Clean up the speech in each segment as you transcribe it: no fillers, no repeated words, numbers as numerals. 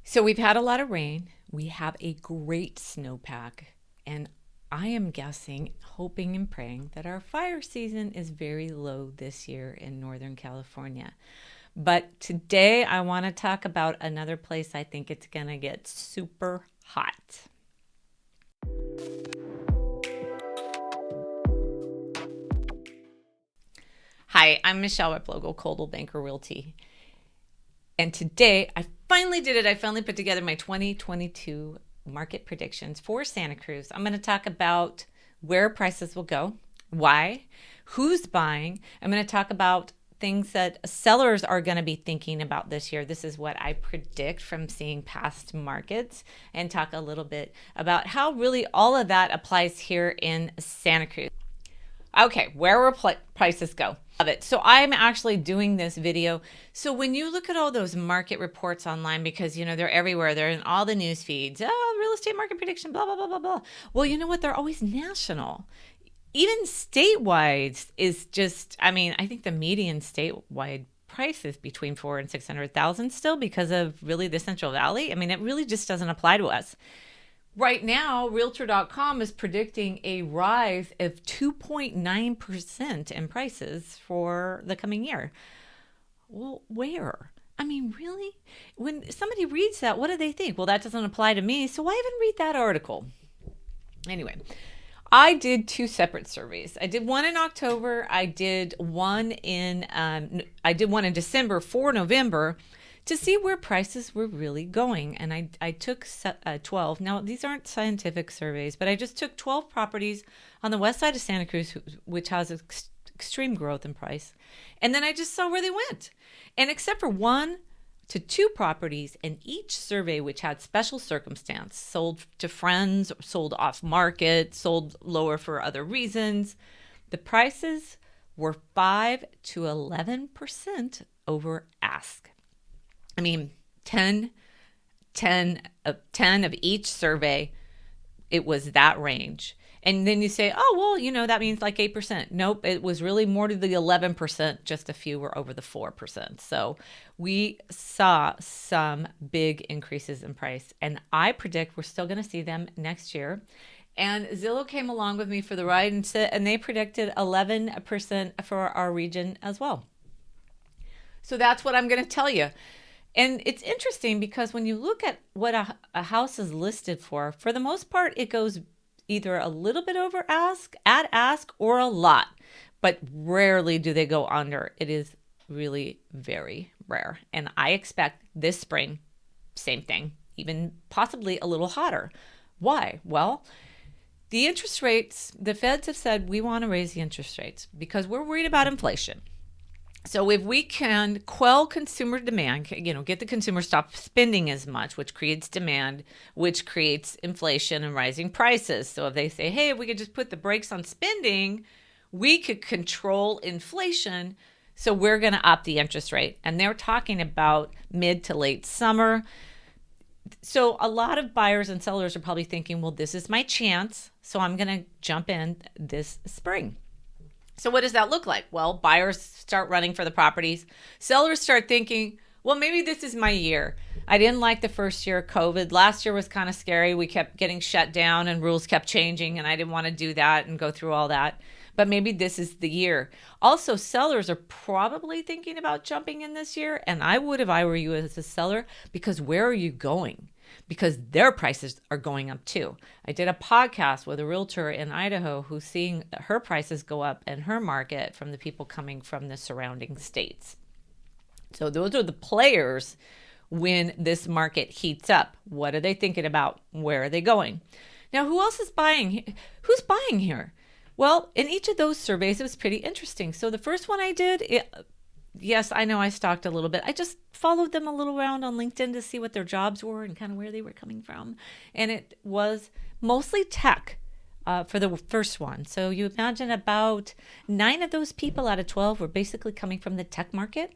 So we've had a lot of rain. We have a great snowpack, and I am guessing, hoping and praying that our fire season is very low this year in Northern California. But today I want to talk about another place I think it's going to get super hot. Hi, I'm Michele Replogle, Coldwell Banker Realty. And today I finally did it. I finally put together my 2022 market predictions for Santa Cruz. I'm going to talk about where prices will go, why, who's buying. I'm going to talk about things that sellers are going to be thinking about this year. This is what I predict from seeing past markets, and talk a little bit about how really all of that applies here in Santa Cruz. Okay, where will prices go? Love it. So I'm actually doing this video. So when you look at all those market reports online, because they're everywhere, they're in all the news feeds. Oh, real estate market prediction, blah, blah, blah, blah, blah. Well, you know what? They're always national. Even statewide is just, I think the median statewide price is between 400,000 and 600,000 still because of really the Central Valley. It really just doesn't apply to us. Right now, Realtor.com is predicting a rise of 2.9% in prices for the coming year. Well, where? Really? When somebody reads that, what do they think? Well, that doesn't apply to me, so why even read that article? Anyway, I did two separate surveys. I did one in October. I did one in December for November, to see where prices were really going. And I took 12. Now, these aren't scientific surveys, but I just took 12 properties on the west side of Santa Cruz, which has extreme growth in price. And then I just saw where they went. And except for 1 to 2 properties in each survey, which had special circumstance, sold to friends, sold off market, sold lower for other reasons, the prices were 5 to 11% over ask. 10 of each survey, it was that range. And then you say, oh, well, that means like 8%. Nope, it was really more to the 11%. Just a few were over the 4%. So we saw some big increases in price. And I predict we're still going to see them next year. And Zillow came along with me for the ride, and they predicted 11% for our region as well. So that's what I'm going to tell you. And it's interesting because when you look at what a house is listed for the most part, it goes either a little bit over ask, at ask, or a lot. But rarely do they go under. It is really very rare. And I expect this spring, same thing, even possibly a little hotter. Why? Well, the interest rates, the feds have said we want to raise the interest rates because we're worried about inflation. So if we can quell consumer demand, get the consumer stop spending as much, which creates demand, which creates inflation and rising prices. So if they say, hey, if we could just put the brakes on spending, we could control inflation. So we're going to up the interest rate. And they're talking about mid to late summer. So a lot of buyers and sellers are probably thinking, well, this is my chance, so I'm going to jump in this spring. So what does that look like? Well, buyers start running for the properties. Sellers start thinking, well, maybe this is my year. I didn't like the first year of COVID. Last year was kind of scary. We kept getting shut down and rules kept changing, and I didn't want to do that and go through all that. But maybe this is the year. Also, sellers are probably thinking about jumping in this year, and I would if I were you as a seller, because where are you going? Because their prices are going up too. I did a podcast with a realtor in Idaho who's seeing her prices go up in her market from the people coming from the surrounding states. So those are the players when this market heats up. What are they thinking about? Where are they going? Now, who else is buying? Who's buying here? Well, in each of those surveys, it was pretty interesting. So the first one I did, yes, I know I stalked a little bit. I just followed them a little around on LinkedIn to see what their jobs were and kind of where they were coming from. And it was mostly tech for the first one. So you imagine about 9 of those people out of 12 were basically coming from the tech market.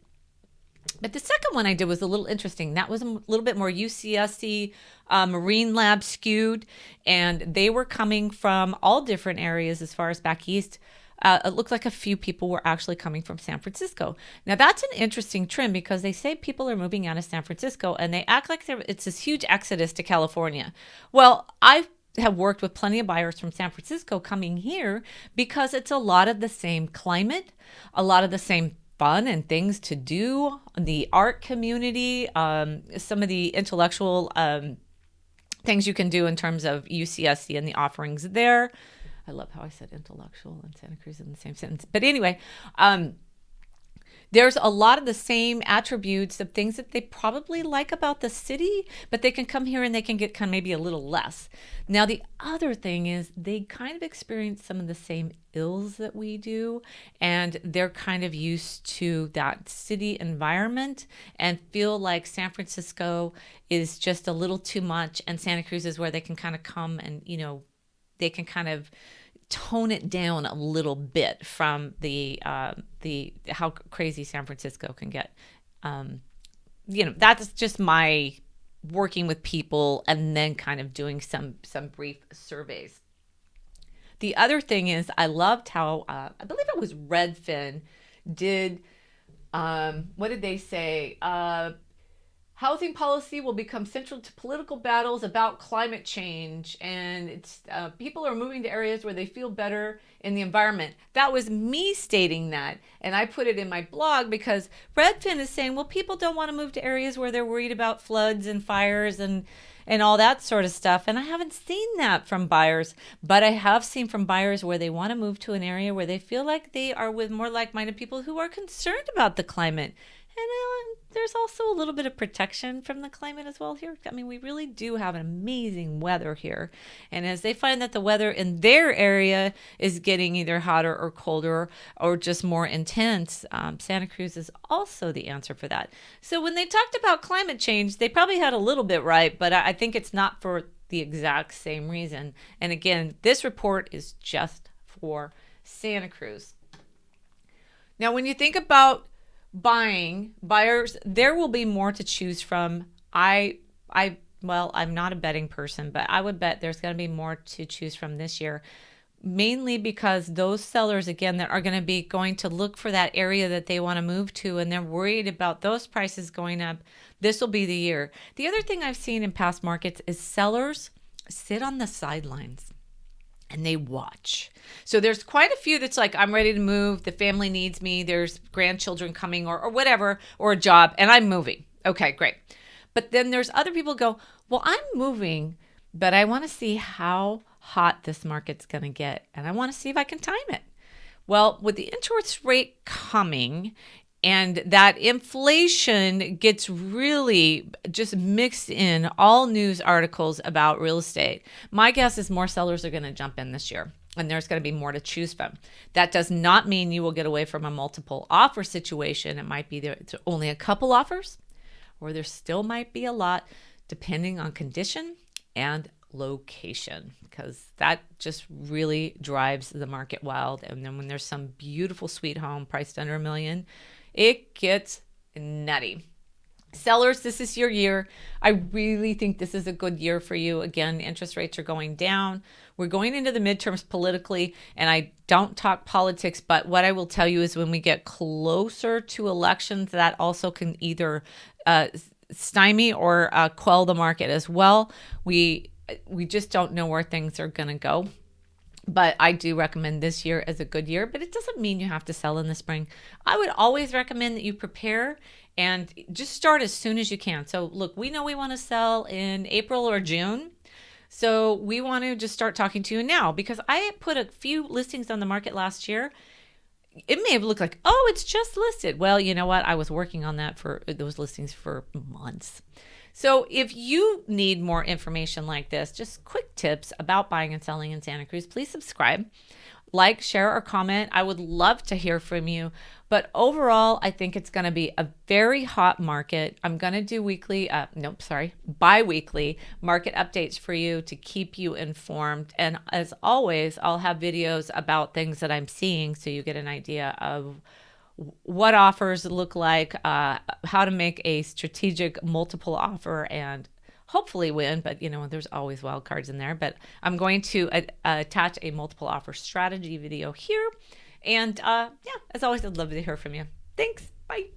But the second one I did was a little interesting. That was a little bit more UCSC Marine Lab skewed. And they were coming from all different areas as far as back east. it looked like a few people were actually coming from San Francisco. Now, that's an interesting trend because they say people are moving out of San Francisco and they act like it's this huge exodus to California. Well, I have worked with plenty of buyers from San Francisco coming here because it's a lot of the same climate, a lot of the same fun and things to do, the art community, some of the intellectual things you can do in terms of UCSC and the offerings there. I love how I said intellectual and Santa Cruz in the same sentence. But anyway, there's a lot of the same attributes of things that they probably like about the city, but they can come here and they can get kind of maybe a little less. Now, the other thing is they kind of experience some of the same ills that we do, and they're kind of used to that city environment and feel like San Francisco is just a little too much, and Santa Cruz is where they can kind of come and, they can kind of tone it down a little bit from the how crazy San Francisco can get. That's just my working with people and then kind of doing some brief surveys. The other thing is I loved how I believe it was Redfin did what did they say? Housing policy will become central to political battles about climate change, and it's people are moving to areas where they feel better in the environment. That was me stating that, and I put it in my blog because Redfin is saying, well, people don't want to move to areas where they're worried about floods and fires and all that sort of stuff. And I haven't seen that from buyers, but I have seen from buyers where they want to move to an area where they feel like they are with more like-minded people who are concerned about the climate. And there's also a little bit of protection from the climate as well here. I mean, we really do have an amazing weather here. And as they find that the weather in their area is getting either hotter or colder or just more intense, Santa Cruz is also the answer for that. So when they talked about climate change, they probably had a little bit right, but I think it's not for the exact same reason. And again, this report is just for Santa Cruz. Now, when you think about buyers, there will be more to choose from. Well, I'm not a betting person, but I would bet there's going to be more to choose from this year, mainly because those sellers, again, that are going to be going to look for that area that they want to move to, and they're worried about those prices going up. This will be the year. The other thing I've seen in past markets is sellers sit on the sidelines and they watch. So there's quite a few that's like, I'm ready to move. The family needs me. There's grandchildren coming or whatever, or a job, and I'm moving. Okay, great. But then there's other people go, well, I'm moving, but I want to see how hot this market's going to get, and I want to see if I can time it. Well, with the interest rate coming and that inflation gets really just mixed in all news articles about real estate, my guess is more sellers are going to jump in this year, and there's going to be more to choose from. That does not mean you will get away from a multiple offer situation. It might be there's only a couple offers, or there still might be a lot, depending on condition and location, because that just really drives the market wild. And then when there's some beautiful sweet home priced under $1 million, it gets nutty. Sellers, this is your year. I really think this is a good year for you. Again, interest rates are going down. We're going into the midterms politically, and I don't talk politics, but what I will tell you is when we get closer to elections, that also can either stymie or quell the market as well. We just don't know where things are going to go. But I do recommend this year as a good year, but it doesn't mean you have to sell in the spring. I would always recommend that you prepare and just start as soon as you can. So look, we know we want to sell in April or June. So we want to just start talking to you now, because I put a few listings on the market last year. It may have looked like, oh, it's just listed. Well, you know what? I was working on that for those listings for months. So if you need more information like this, just quick tips about buying and selling in Santa Cruz, please subscribe, like, share, or comment. I would love to hear from you. But overall, I think it's going to be a very hot market. I'm going to do bi-weekly market updates for you to keep you informed. And as always, I'll have videos about things that I'm seeing so you get an idea of what offers look like, how to make a strategic multiple offer and hopefully win. But, there's always wild cards in there. But I'm going to attach a multiple offer strategy video here. And yeah, as always, I'd love to hear from you. Thanks. Bye.